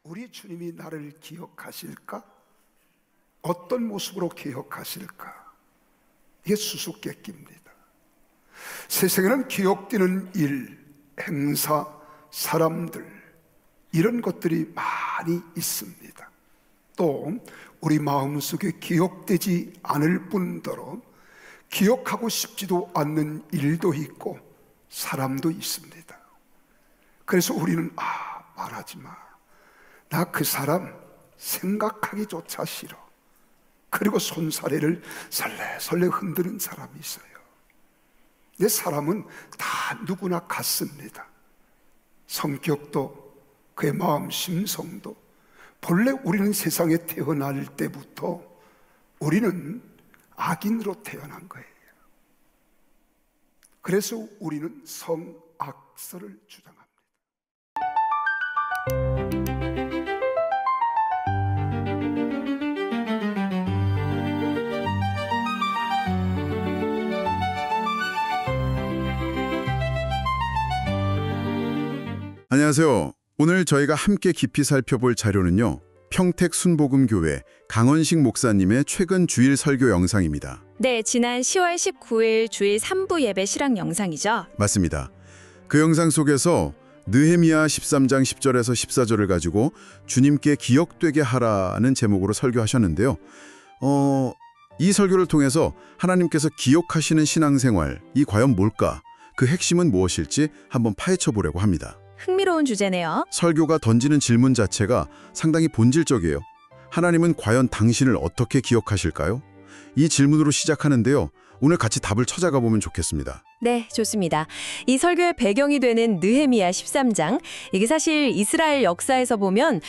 우리 주님이 나를 기억하실까? 어떤 모습으로 기억하실까? 이게 수수께끼입니다. 세상에는 기억되는 일, 행사, 사람들, 이런 것들이 많이 있습니다. 또 우리 마음속에 기억되지 않을 뿐더러 기억하고 싶지도 않는 일도 있고 사람도 있습니다. 그래서 우리는 말하지 마. 나 그 사람 생각하기조차 싫어. 그리고 손사래를 설레설레 흔드는 사람이 있어요. 내 사람은 다 누구나 같습니다. 성격도 그의 마음 심성도 본래 우리는 세상에 태어날 때부터 우리는 악인으로 태어난 거예요. 그래서 우리는 성악설을 주장합니다. 안녕하세요. 오늘 저희가 함께 깊이 살펴볼 자료는요. 평택 순복음교회 강원식 목사님의 최근 주일 설교 영상입니다. 네, 지난 10월 19일 주일 3부 예배 실황 영상이죠. 맞습니다. 그 영상 속에서 느헤미야 13장 10절에서 14절을 가지고 주님께 기억되게 하라는 제목으로 설교하셨는데요. 이 설교를 통해서 하나님께서 기억하시는 신앙생활, 이 과연 뭘까? 그 핵심은 무엇일지 한번 파헤쳐 보려고 합니다. 흥미로운 주제네요. 설교가 던지는 질문 자체가 상당히 본질적이에요. 하나님은 과연 당신을 어떻게 기억하실까요? 이 질문으로 시작하는데요. 오늘 같이 답을 찾아가 보면 좋겠습니다. 네, 좋습니다. 이 설교의 배경이 되는 느헤미야 13장, 이게 사실 이스라엘 역사에서 보면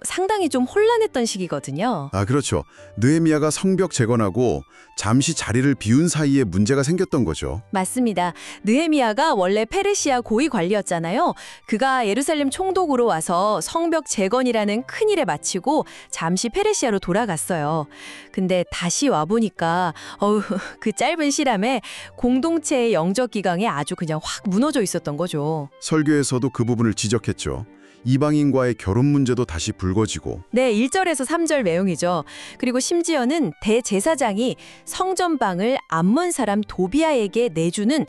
상당히 좀 혼란했던 시기거든요. 그렇죠. 느헤미야가 성벽 재건하고 잠시 자리를 비운 사이에 문제가 생겼던 거죠. 맞습니다. 느헤미야가 원래 페르시아 고위 관리였잖아요. 그가 예루살렘 총독으로 와서 성벽 재건이라는 큰 일에 마치고 잠시 페르시아로 돌아갔어요. 근데 다시 와보니까 그 짧은 시람에 공동체의 영적 기강에 아주 그냥 확 무너져 있었던 거죠. 설교에서도 그 부분을 지적했죠. 이방인과의 결혼 문제도 다시 불거지고. 네, 1절에서 3절 내용이죠. 그리고 심지어는 대제사장이 성전방을 암몬 사람 도비아에게 내주는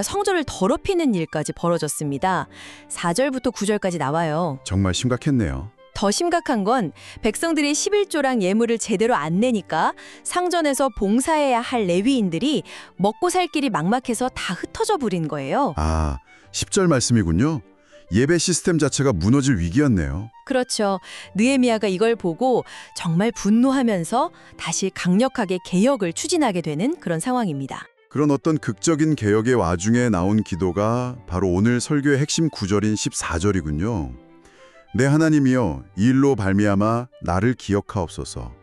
성전을 더럽히는 일까지 벌어졌습니다. 4절부터 9절까지 나와요. 정말 심각했네요. 더 심각한 건 백성들이 11조랑 예물을 제대로 안 내니까 상전에서 봉사해야 할 레위인들이 먹고 살 길이 막막해서 다 흩어져 버린 거예요. 10절 말씀이군요. 예배 시스템 자체가 무너질 위기였네요. 그렇죠. 느헤미야가 이걸 보고 정말 분노하면서 다시 강력하게 개혁을 추진하게 되는 그런 상황입니다. 그런 어떤 극적인 개혁의 와중에 나온 기도가 바로 오늘 설교의 핵심 구절인 14절이군요. 내 하나님이여, 이 일로 발미암아 나를 기억하옵소서.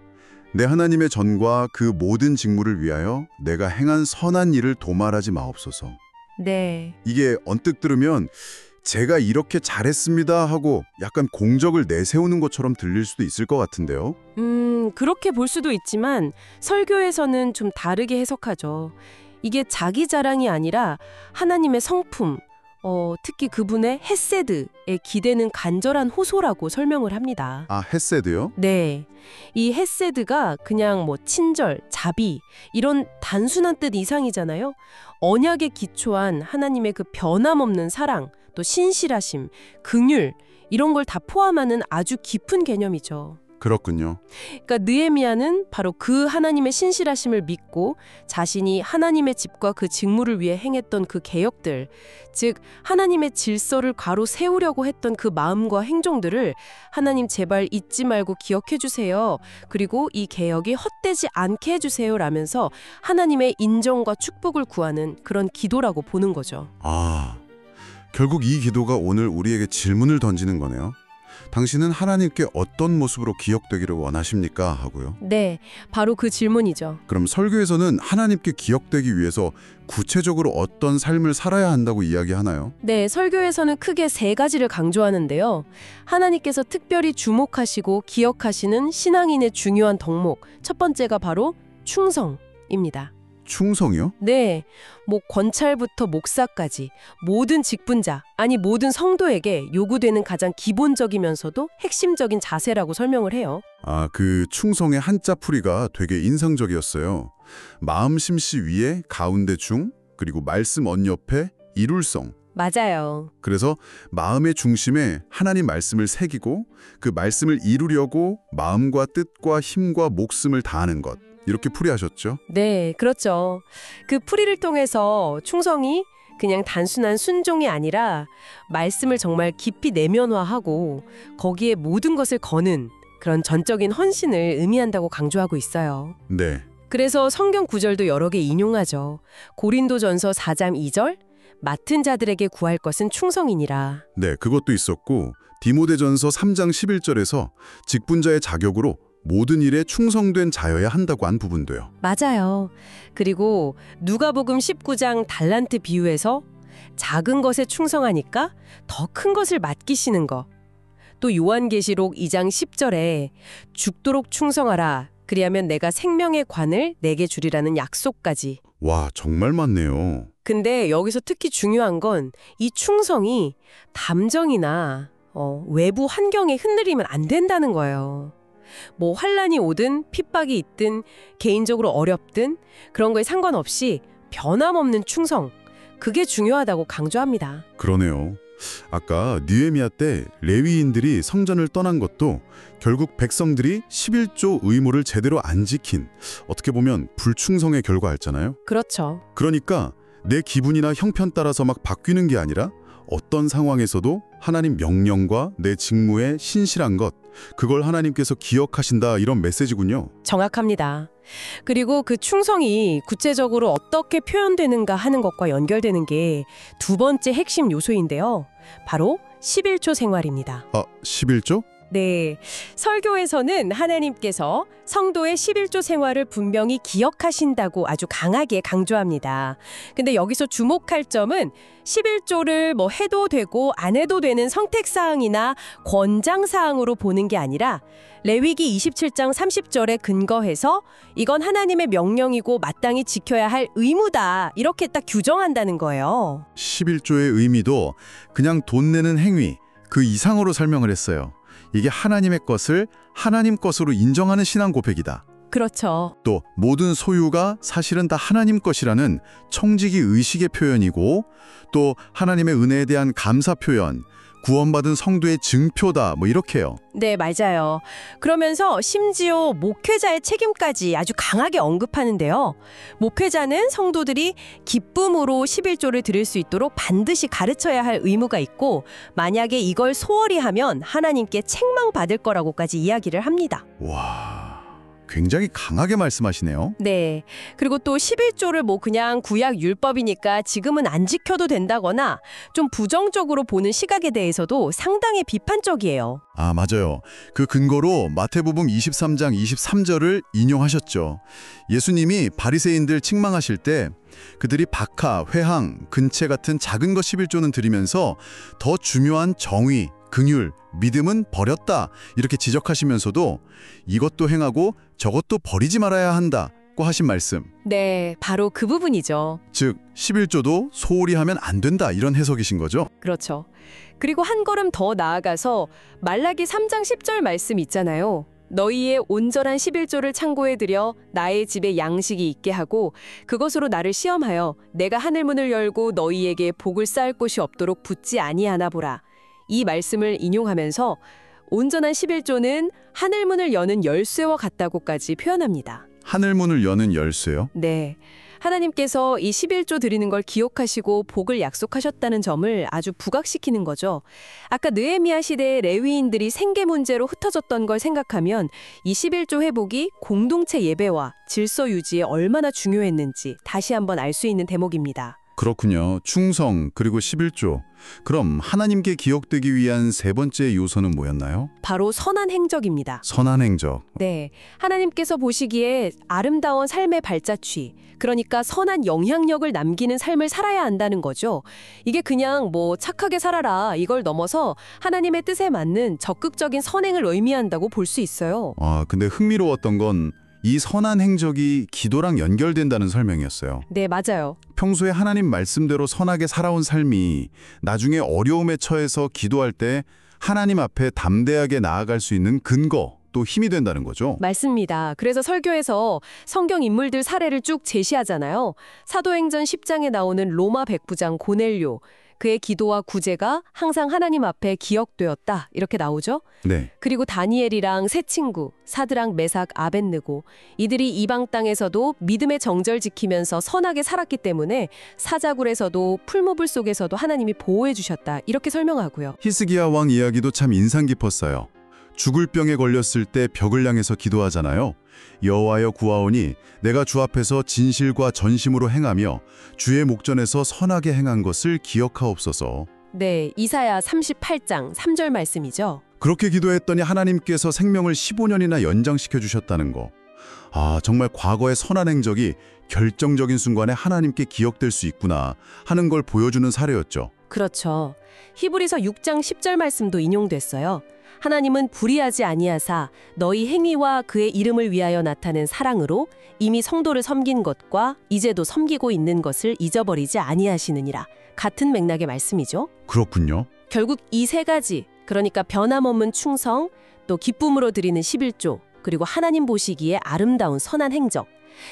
내 하나님의 전과 그 모든 직무를 위하여 내가 행한 선한 일을 도말하지 마옵소서. 네. 이게 언뜻 들으면 제가 이렇게 잘했습니다 하고 약간 공적을 내세우는 것처럼 들릴 수도 있을 것 같은데요. 그렇게 볼 수도 있지만 설교에서는 좀 다르게 해석하죠. 이게 자기 자랑이 아니라 하나님의 성품, 특히 그분의 헤세드에 기대는 간절한 호소라고 설명을 합니다. 헤세드요? 네. 이 헤세드가 그냥 친절, 자비 이런 단순한 뜻 이상이잖아요. 언약에 기초한 하나님의 그 변함없는 사랑, 또 신실하심, 긍휼 이런 걸 다 포함하는 아주 깊은 개념이죠. 그렇군요. 그러니까 느헤미야는 바로 그 하나님의 신실하심을 믿고 자신이 하나님의 집과 그 직무를 위해 행했던 그 개혁들, 즉 하나님의 질서를 가로 세우려고 했던 그 마음과 행동들을 하나님 제발 잊지 말고 기억해 주세요. 그리고 이 개혁이 헛되지 않게 해주세요 라면서 하나님의 인정과 축복을 구하는 그런 기도라고 보는 거죠. 결국 이 기도가 오늘 우리에게 질문을 던지는 거네요. 당신은 하나님께 어떤 모습으로 기억되기를 원하십니까? 하고요. 네, 바로 그 질문이죠. 그럼 설교에서는 하나님께 기억되기 위해서 구체적으로 어떤 삶을 살아야 한다고 이야기하나요? 네, 설교에서는 크게 3가지를 강조하는데요. 하나님께서 특별히 주목하시고 기억하시는 신앙인의 중요한 덕목, 첫 번째가 바로 충성입니다. 충성이요? 네, 뭐 권찰부터 목사까지 모든 직분자, 아니 모든 성도에게 요구되는 가장 기본적이면서도 핵심적인 자세라고 설명을 해요. 아, 그 충성의 한자 풀이가 되게 인상적이었어요. 마음 심씨 위에 가운데 중, 그리고 말씀 언 옆에 이룰성. 맞아요. 그래서 마음의 중심에 하나님 말씀을 새기고 그 말씀을 이루려고 마음과 뜻과 힘과 목숨을 다하는 것. 이렇게 풀이하셨죠? 네, 그렇죠. 그 풀이를 통해서 충성이 그냥 단순한 순종이 아니라 말씀을 정말 깊이 내면화하고 거기에 모든 것을 거는 그런 전적인 헌신을 의미한다고 강조하고 있어요. 네. 그래서 성경 구절도 여러 개 인용하죠. 고린도전서 4장 2절, 맡은 자들에게 구할 것은 충성이니라. 네, 그것도 있었고 디모데전서 3장 11절에서 직분자의 자격으로 모든 일에 충성된 자여야 한다고 한 부분도요. 맞아요. 그리고 누가복음 19장 달란트 비유에서 작은 것에 충성하니까 더 큰 것을 맡기시는 거. 또 요한계시록 2장 10절에 죽도록 충성하라. 그리하면 내가 생명의 관을 내게 주리라는 약속까지. 와, 정말 많네요. 근데 여기서 특히 중요한 건 이 충성이 감정이나 외부 환경에 흔들리면 안 된다는 거예요. 뭐 환란이 오든 핍박이 있든 개인적으로 어렵든 그런 거에 상관없이 변함없는 충성, 그게 중요하다고 강조합니다. 그러네요. 아까 느헤미야 때 레위인들이 성전을 떠난 것도 결국 백성들이 11조 의무를 제대로 안 지킨, 어떻게 보면 불충성의 결과였잖아요. 그렇죠. 그러니까 내 기분이나 형편 따라서 막 바뀌는 게 아니라 어떤 상황에서도 하나님 명령과 내 직무에 신실한 것, 그걸 하나님께서 기억하신다, 이런 메시지군요. 정확합니다. 그리고 그 충성이 구체적으로 어떻게 표현되는가 하는 것과 연결되는 게 두 번째 핵심 요소인데요. 바로 11조 생활입니다. 아, 11조? 네, 설교에서는 하나님께서 성도의 11조 생활을 분명히 기억하신다고 아주 강하게 강조합니다. 근데 여기서 주목할 점은 11조를 뭐 해도 되고 안 해도 되는 선택사항이나 권장사항으로 보는 게 아니라 레위기 27장 30절에 근거해서 이건 하나님의 명령이고 마땅히 지켜야 할 의무다, 이렇게 딱 규정한다는 거예요. 11조의 의미도 그냥 돈 내는 행위, 그 이상으로 설명을 했어요. 이게 하나님의 것을 하나님 것으로 인정하는 신앙 고백이다. 그렇죠. 또 모든 소유가 사실은 다 하나님 것이라는 청지기 의식의 표현이고, 또 하나님의 은혜에 대한 감사 표현, 구원받은 성도의 증표다, 뭐 이렇게요. 네, 맞아요. 그러면서 심지어 목회자의 책임까지 아주 강하게 언급하는데요. 목회자는 성도들이 기쁨으로 11조를 드릴 수 있도록 반드시 가르쳐야 할 의무가 있고, 만약에 이걸 소홀히 하면 하나님께 책망받을 거라고까지 이야기를 합니다. 와, 굉장히 강하게 말씀하시네요. 네. 그리고 또 11조를 뭐 그냥 구약 율법이니까 지금은 안 지켜도 된다거나 좀 부정적으로 보는 시각에 대해서도 상당히 비판적이에요. 아, 맞아요. 그 근거로 마태복음 23장 23절을 인용하셨죠. 예수님이 바리새인들 책망하실 때 그들이 박하, 회항, 근체 같은 작은 것 11조는 드리면서 더 중요한 정의, 긍휼, 믿음은 버렸다, 이렇게 지적하시면서도 이것도 행하고 저것도 버리지 말아야 한다고 하신 말씀. 네, 바로 그 부분이죠. 즉 11조도 소홀히 하면 안 된다, 이런 해석이신 거죠? 그렇죠. 그리고 한 걸음 더 나아가서 말라기 3장 10절 말씀 있잖아요. 너희의 온전한 11조를 창고에 들여 나의 집에 양식이 있게 하고 그것으로 나를 시험하여 내가 하늘문을 열고 너희에게 복을 쌓을 곳이 없도록 붙지 아니하나 보라. 이 말씀을 인용하면서 온전한 11조는 하늘문을 여는 열쇠와 같다고까지 표현합니다. 하늘문을 여는 열쇠요? 네. 하나님께서 이 11조 드리는 걸 기억하시고 복을 약속하셨다는 점을 아주 부각시키는 거죠. 아까 느헤미야 시대의 레위인들이 생계 문제로 흩어졌던 걸 생각하면 이 11조 회복이 공동체 예배와 질서 유지에 얼마나 중요했는지 다시 한번 알 수 있는 대목입니다. 그렇군요. 충성, 그리고 11조. 그럼 하나님께 기억되기 위한 세 번째 요소는 뭐였나요? 바로 선한 행적입니다. 선한 행적. 네, 하나님께서 보시기에 아름다운 삶의 발자취, 그러니까 선한 영향력을 남기는 삶을 살아야 한다는 거죠. 이게 그냥 뭐 착하게 살아라, 이걸 넘어서 하나님의 뜻에 맞는 적극적인 선행을 의미한다고 볼 수 있어요. 아, 근데 흥미로웠던 건 이 선한 행적이 기도랑 연결된다는 설명이었어요. 네, 맞아요. 평소에 하나님 말씀대로 선하게 살아온 삶이 나중에 어려움에 처해서 기도할 때 하나님 앞에 담대하게 나아갈 수 있는 근거, 또 힘이 된다는 거죠. 맞습니다. 그래서 설교에서 성경 인물들 사례를 쭉 제시하잖아요. 사도행전 10장에 나오는 로마 백부장 고넬료, 그의 기도와 구제가 항상 하나님 앞에 기억되었다 이렇게 나오죠. 네. 그리고 다니엘이랑 세 친구, 사드락, 메삭, 아벳느고 이들이 이방 땅에서도 믿음의 정절 지키면서 선하게 살았기 때문에 사자굴에서도 풀무불 속에서도 하나님이 보호해 주셨다 이렇게 설명하고요. 히스기야 왕 이야기도 참 인상 깊었어요. 죽을 병에 걸렸을 때 벽을 향해서 기도하잖아요. 여호와여 구하오니 내가 주 앞에서 진실과 전심으로 행하며 주의 목전에서 선하게 행한 것을 기억하옵소서. 네, 이사야 38장 3절 말씀이죠. 그렇게 기도했더니 하나님께서 생명을 15년이나 연장시켜 주셨다는 거. 아, 정말 과거의 선한 행적이 결정적인 순간에 하나님께 기억될 수 있구나 하는 걸 보여주는 사례였죠. 그렇죠. 히브리서 6장 10절 말씀도 인용됐어요. 하나님은 불의하지 아니하사 너희 행위와 그의 이름을 위하여 나타낸 사랑으로 이미 성도를 섬긴 것과 이제도 섬기고 있는 것을 잊어버리지 아니하시느니라. 같은 맥락의 말씀이죠. 그렇군요. 결국 이 세 가지, 그러니까 변함없는 충성, 또 기쁨으로 드리는 11조, 그리고 하나님 보시기에 아름다운 선한 행적,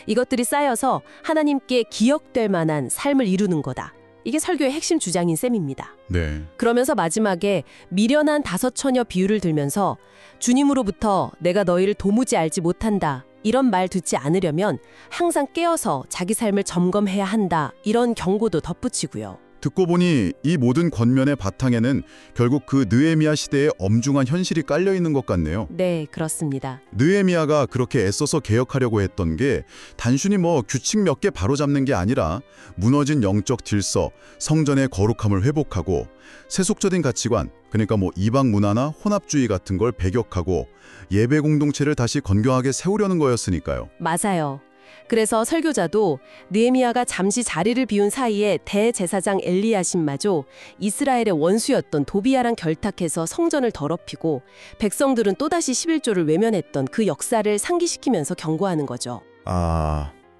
이것들이 쌓여서 하나님께 기억될 만한 삶을 이루는 거다. 이게 설교의 핵심 주장인 셈입니다. 네. 그러면서 마지막에 미련한 5 처녀 비유를 들면서 주님으로부터 내가 너희를 도무지 알지 못한다 이런 말 듣지 않으려면 항상 깨어서 자기 삶을 점검해야 한다 이런 경고도 덧붙이고요. 듣고 보니 이 모든 권면의 바탕에는 결국 그 느헤미야 시대의 엄중한 현실이 깔려 있는 것 같네요. 네, 그렇습니다. 느헤미야가 그렇게 애써서 개혁하려고 했던 게 단순히 규칙 몇 개 바로잡는 게 아니라 무너진 영적 질서, 성전의 거룩함을 회복하고 세속적인 가치관, 그러니까 이방 문화나 혼합주의 같은 걸 배격하고 예배 공동체를 다시 건강하게 세우려는 거였으니까요. 맞아요. 그래서 설교자도 느헤미야가 잠시 자리를 비운 사이에 대제사장 엘리야십마저 이스라엘의 원수였던 도비야랑 결탁해서 성전을 더럽히고 백성들은 또다시 11조를 외면했던 그 역사를 상기시키면서 경고하는 거죠.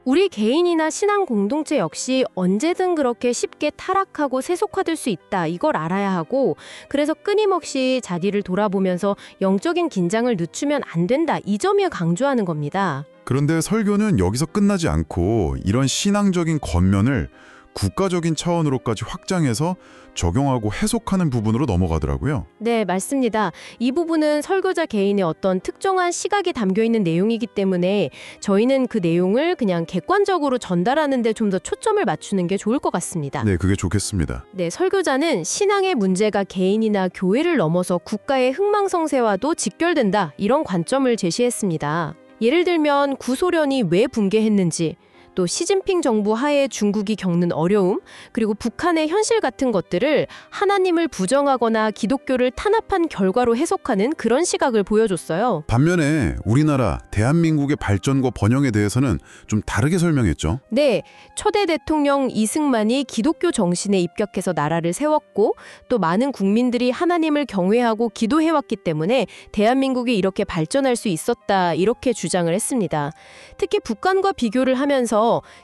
우리 개인이나 신앙 공동체 역시 언제든 그렇게 쉽게 타락하고 세속화될 수 있다. 이걸 알아야 하고 그래서 끊임없이 자기를 돌아보면서 영적인 긴장을 늦추면 안 된다. 이 점을 강조하는 겁니다. 그런데 설교는 여기서 끝나지 않고 이런 신앙적인 권면을 국가적인 차원으로까지 확장해서 적용하고 해석하는 부분으로 넘어가더라고요. 네, 맞습니다. 이 부분은 설교자 개인의 어떤 특정한 시각이 담겨있는 내용이기 때문에 저희는 그 내용을 그냥 객관적으로 전달하는 데 좀 더 초점을 맞추는 게 좋을 것 같습니다. 네, 그게 좋겠습니다. 네, 설교자는 신앙의 문제가 개인이나 교회를 넘어서 국가의 흥망성쇠와도 직결된다. 이런 관점을 제시했습니다. 예를 들면 구소련이 왜 붕괴했는지, 또 시진핑 정부 하에 중국이 겪는 어려움, 그리고 북한의 현실 같은 것들을 하나님을 부정하거나 기독교를 탄압한 결과로 해석하는 그런 시각을 보여줬어요. 반면에 우리나라, 대한민국의 발전과 번영에 대해서는 좀 다르게 설명했죠. 네, 초대 대통령 이승만이 기독교 정신에 입각해서 나라를 세웠고 또 많은 국민들이 하나님을 경외하고 기도해왔기 때문에 대한민국이 이렇게 발전할 수 있었다, 이렇게 주장을 했습니다. 특히 북한과 비교를 하면서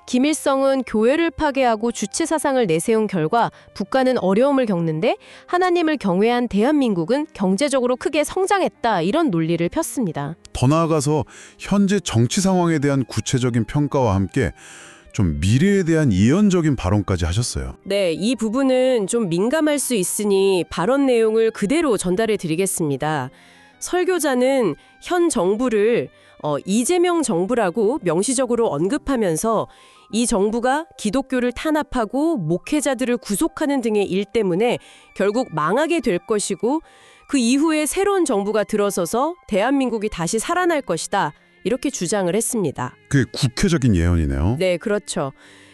김일성은 교회를 파괴하고 주체 사상을 내세운 결과 북한은 어려움을 겪는데 하나님을 경외한 대한민국은 경제적으로 크게 성장했다, 이런 논리를 폈습니다. 더 나아가서 현재 정치 상황에 대한 구체적인 평가와 함께 좀 미래에 대한 예언적인 발언까지 하셨어요. 네, 이 부분은 좀 민감할 수 있으니 발언 내용을 그대로 전달해 드리겠습니다. 설교자는 현 정부를 이재명 정부라고 명시적으로 언급하면서 이 정부가 기독교를 탄압하고 목회자들을 구속하는 등의 일 때문에 결국 망하게 될 것이고 그 이후에 새로운 정부가 들어서서 대한민국이 다시 살아날 것이다, 이렇게 주장을 했습니다. 그게 국회적인 예언이네요. 네, 그렇죠.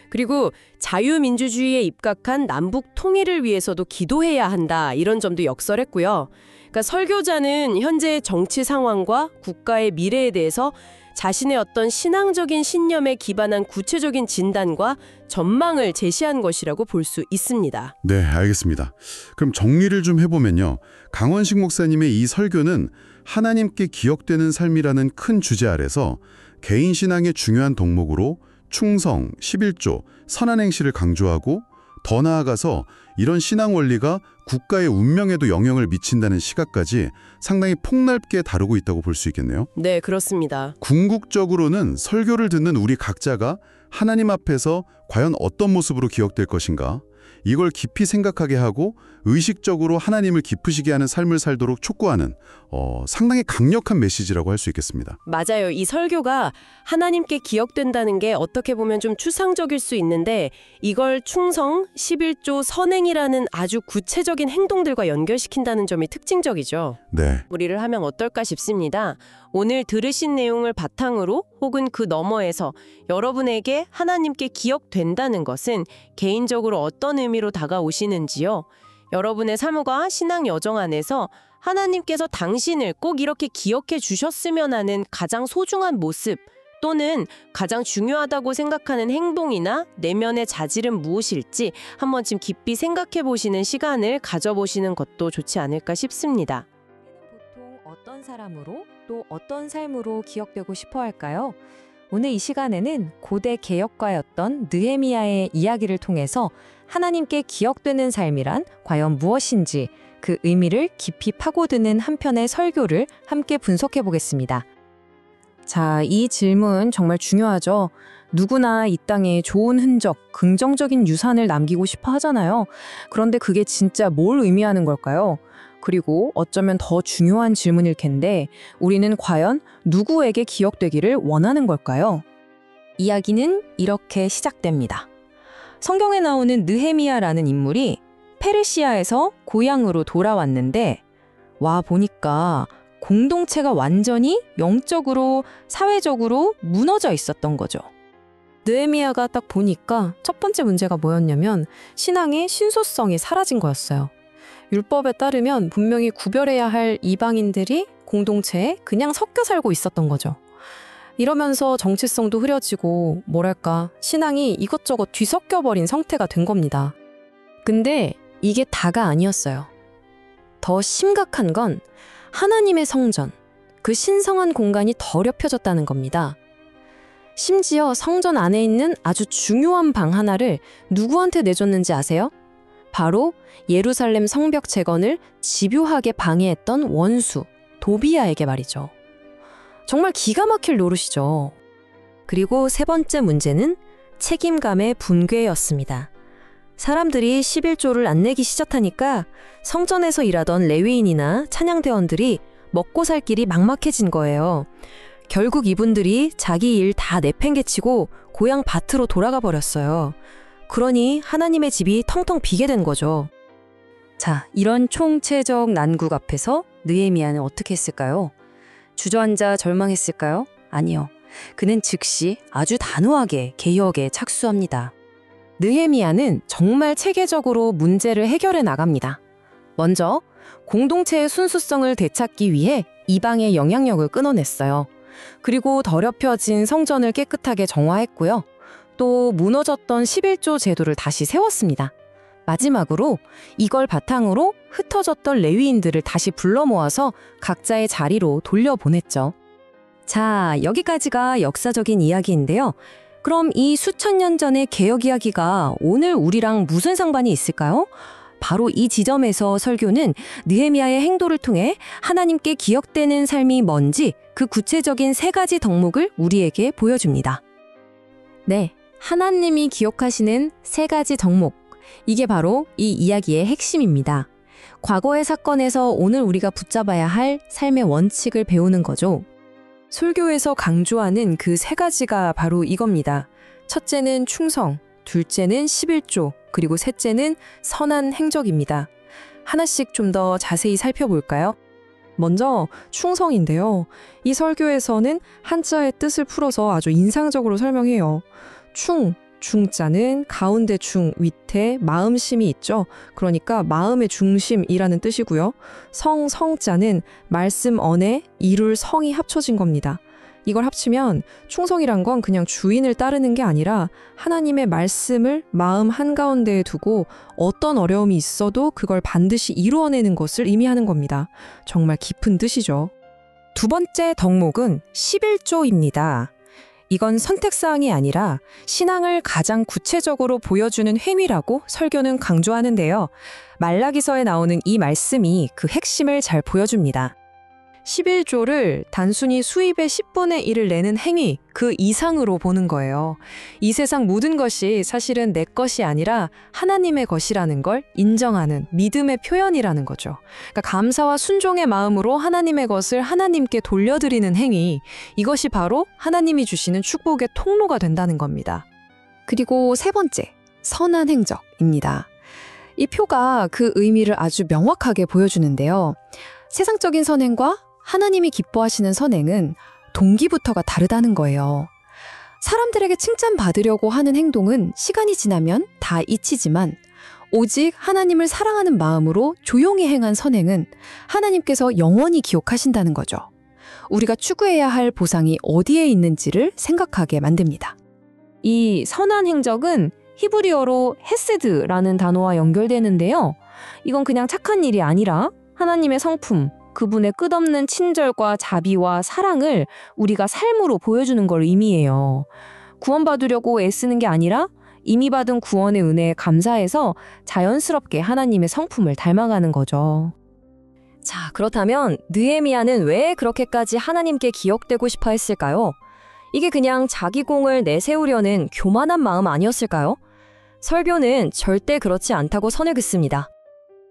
그리고 자유민주주의에 입각한 남북 통일을 위해서도 기도해야 한다, 이런 점도 역설했고요. 그러니까 설교자는 현재 정치 상황과 국가의 미래에 대해서 자신의 어떤 신앙적인 신념에 기반한 구체적인 진단과 전망을 제시한 것이라고 볼 수 있습니다. 네, 알겠습니다. 그럼 정리를 좀 해보면요. 강원식 목사님의 이 설교는 하나님께 기억되는 삶이라는 큰 주제 아래서 개인 신앙의 중요한 덕목으로 충성, 11조, 선한 행실을 강조하고 더 나아가서 이런 신앙 원리가 국가의 운명에도 영향을 미친다는 시각까지 상당히 폭넓게 다루고 있다고 볼 수 있겠네요. 네, 그렇습니다. 궁극적으로는 설교를 듣는 우리 각자가 하나님 앞에서 과연 어떤 모습으로 기억될 것인가? 이걸 깊이 생각하게 하고 의식적으로 하나님을 기쁘시게 하는 삶을 살도록 촉구하는 상당히 강력한 메시지라고 할 수 있겠습니다. 맞아요. 이 설교가 하나님께 기억된다는 게 어떻게 보면 좀 추상적일 수 있는데 이걸 충성, 11조, 선행이라는 아주 구체적인 행동들과 연결시킨다는 점이 특징적이죠. 네. 우리를 하면 어떨까 싶습니다. 오늘 들으신 내용을 바탕으로 혹은 그 너머에서 여러분에게 하나님께 기억된다는 것은 개인적으로 어떤 의미로 다가오시는지요? 여러분의 삶과 신앙 여정 안에서 하나님께서 당신을 꼭 이렇게 기억해 주셨으면 하는 가장 소중한 모습 또는 가장 중요하다고 생각하는 행동이나 내면의 자질은 무엇일지 한번 좀 깊이 생각해 보시는 시간을 가져보시는 것도 좋지 않을까 싶습니다. 보통 어떤 사람으로 또 어떤 삶으로 기억되고 싶어 할까요? 오늘 이 시간에는 고대 개혁가였던 느헤미야의 이야기를 통해서 하나님께 기억되는 삶이란 과연 무엇인지 그 의미를 깊이 파고드는 한 편의 설교를 함께 분석해 보겠습니다. 자, 이 질문 정말 중요하죠. 누구나 이 땅에 좋은 흔적, 긍정적인 유산을 남기고 싶어 하잖아요. 그런데 그게 진짜 뭘 의미하는 걸까요? 그리고 어쩌면 더 중요한 질문일 텐데 우리는 과연 누구에게 기억되기를 원하는 걸까요? 이야기는 이렇게 시작됩니다. 성경에 나오는 느헤미야라는 인물이 페르시아에서 고향으로 돌아왔는데 와 보니까 공동체가 완전히 영적으로 사회적으로 무너져 있었던 거죠. 느헤미야가 딱 보니까 첫 번째 문제가 뭐였냐면 신앙의 신소성이 사라진 거였어요. 율법에 따르면 분명히 구별해야 할 이방인들이 공동체에 그냥 섞여 살고 있었던 거죠. 이러면서 정체성도 흐려지고 뭐랄까 신앙이 이것저것 뒤섞여버린 상태가 된 겁니다. 근데 이게 다가 아니었어요. 더 심각한 건 하나님의 성전, 그 신성한 공간이 더럽혀졌다는 겁니다. 심지어 성전 안에 있는 아주 중요한 방 하나를 누구한테 내줬는지 아세요? 바로 예루살렘 성벽 재건을 집요하게 방해했던 원수, 도비야에게 말이죠. 정말 기가 막힐 노릇이죠. 그리고 세 번째 문제는 책임감의 분괴였습니다. 사람들이 11조를 안 내기 시작하니까 성전에서 일하던 레위인이나 찬양대원들이 먹고 살 길이 막막해진 거예요. 결국 이분들이 자기 일 다 내팽개치고 고향 밭으로 돌아가 버렸어요. 그러니 하나님의 집이 텅텅 비게 된 거죠. 자, 이런 총체적 난국 앞에서 느헤미야는 어떻게 했을까요? 주저앉아 절망했을까요? 아니요. 그는 즉시 아주 단호하게 개혁에 착수합니다. 느헤미야는 정말 체계적으로 문제를 해결해 나갑니다. 먼저 공동체의 순수성을 되찾기 위해 이방의 영향력을 끊어냈어요. 그리고 더럽혀진 성전을 깨끗하게 정화했고요. 또 무너졌던 11조 제도를 다시 세웠습니다. 마지막으로 이걸 바탕으로 흩어졌던 레위인들을 다시 불러 모아서 각자의 자리로 돌려보냈죠. 자, 여기까지가 역사적인 이야기인데요. 그럼 이 수천 년 전의 개혁 이야기가 오늘 우리랑 무슨 상관이 있을까요? 바로 이 지점에서 설교는 느헤미야의 행도를 통해 하나님께 기억되는 삶이 뭔지 그 구체적인 세 가지 덕목을 우리에게 보여줍니다. 네, 하나님이 기억하시는 세 가지 덕목. 이게 바로 이 이야기의 핵심입니다. 과거의 사건에서 오늘 우리가 붙잡아야 할 삶의 원칙을 배우는 거죠. 설교에서 강조하는 그 세 가지가 바로 이겁니다. 첫째는 충성, 둘째는 11조, 그리고 셋째는 선한 행적입니다. 하나씩 좀 더 자세히 살펴볼까요? 먼저 충성인데요. 이 설교에서는 한자의 뜻을 풀어서 아주 인상적으로 설명해요. 중자는 가운데 중, 밑에 마음심이 있죠. 그러니까 마음의 중심이라는 뜻이고요. 성자는 말씀 언에 이룰 성이 합쳐진 겁니다. 이걸 합치면 충성이란 건 그냥 주인을 따르는 게 아니라 하나님의 말씀을 마음 한가운데에 두고 어떤 어려움이 있어도 그걸 반드시 이루어내는 것을 의미하는 겁니다. 정말 깊은 뜻이죠. 두 번째 덕목은 11조입니다. 이건 선택사항이 아니라 신앙을 가장 구체적으로 보여주는 행위라고 설교는 강조하는데요. 말라기서에 나오는 이 말씀이 그 핵심을 잘 보여줍니다. 11조를 단순히 수입의 10분의 1을 내는 행위, 그 이상으로 보는 거예요. 이 세상 모든 것이 사실은 내 것이 아니라 하나님의 것이라는 걸 인정하는 믿음의 표현이라는 거죠. 그러니까 감사와 순종의 마음으로 하나님의 것을 하나님께 돌려드리는 행위, 이것이 바로 하나님이 주시는 축복의 통로가 된다는 겁니다. 그리고 세 번째, 선한 행적입니다. 이 표가 그 의미를 아주 명확하게 보여주는데요. 세상적인 선행과 하나님이 기뻐하시는 선행은 동기부터가 다르다는 거예요. 사람들에게 칭찬받으려고 하는 행동은 시간이 지나면 다 잊히지만 오직 하나님을 사랑하는 마음으로 조용히 행한 선행은 하나님께서 영원히 기억하신다는 거죠. 우리가 추구해야 할 보상이 어디에 있는지를 생각하게 만듭니다. 이 선한 행적은 히브리어로 헤세드라는 단어와 연결되는데요. 이건 그냥 착한 일이 아니라 하나님의 성품, 그분의 끝없는 친절과 자비와 사랑을 우리가 삶으로 보여주는 걸 의미해요. 구원받으려고 애쓰는 게 아니라 이미 받은 구원의 은혜에 감사해서 자연스럽게 하나님의 성품을 닮아가는 거죠. 자, 그렇다면 느헤미야는 왜 그렇게까지 하나님께 기억되고 싶어 했을까요? 이게 그냥 자기 공을 내세우려는 교만한 마음 아니었을까요? 설교는 절대 그렇지 않다고 선을 긋습니다.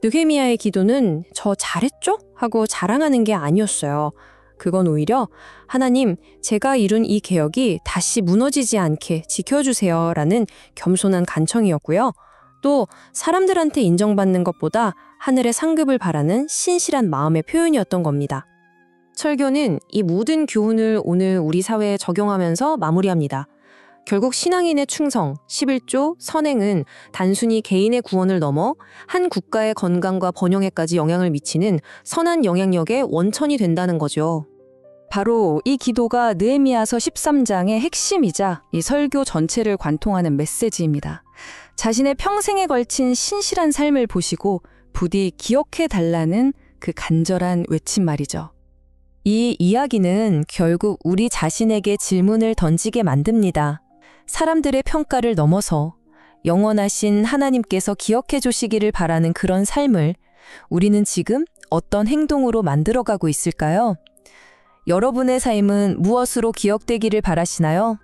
느헤미야의 기도는 저 잘했죠? 하고 자랑하는 게 아니었어요. 그건 오히려 하나님, 제가 이룬 이 개혁이 다시 무너지지 않게 지켜주세요 라는 겸손한 간청이었고요. 또 사람들한테 인정받는 것보다 하늘의 상급을 바라는 신실한 마음의 표현이었던 겁니다. 설교는 이 모든 교훈을 오늘 우리 사회에 적용하면서 마무리합니다. 결국 신앙인의 충성, 11조, 선행은 단순히 개인의 구원을 넘어 한 국가의 건강과 번영에까지 영향을 미치는 선한 영향력의 원천이 된다는 거죠. 바로 이 기도가 느헤미야서 13장의 핵심이자 이 설교 전체를 관통하는 메시지입니다. 자신의 평생에 걸친 신실한 삶을 보시고 부디 기억해달라는 그 간절한 외침 말이죠. 이 이야기는 결국 우리 자신에게 질문을 던지게 만듭니다. 사람들의 평가를 넘어서 영원하신 하나님께서 기억해 주시기를 바라는 그런 삶을 우리는 지금 어떤 행동으로 만들어가고 있을까요? 여러분의 삶은 무엇으로 기억되기를 바라시나요?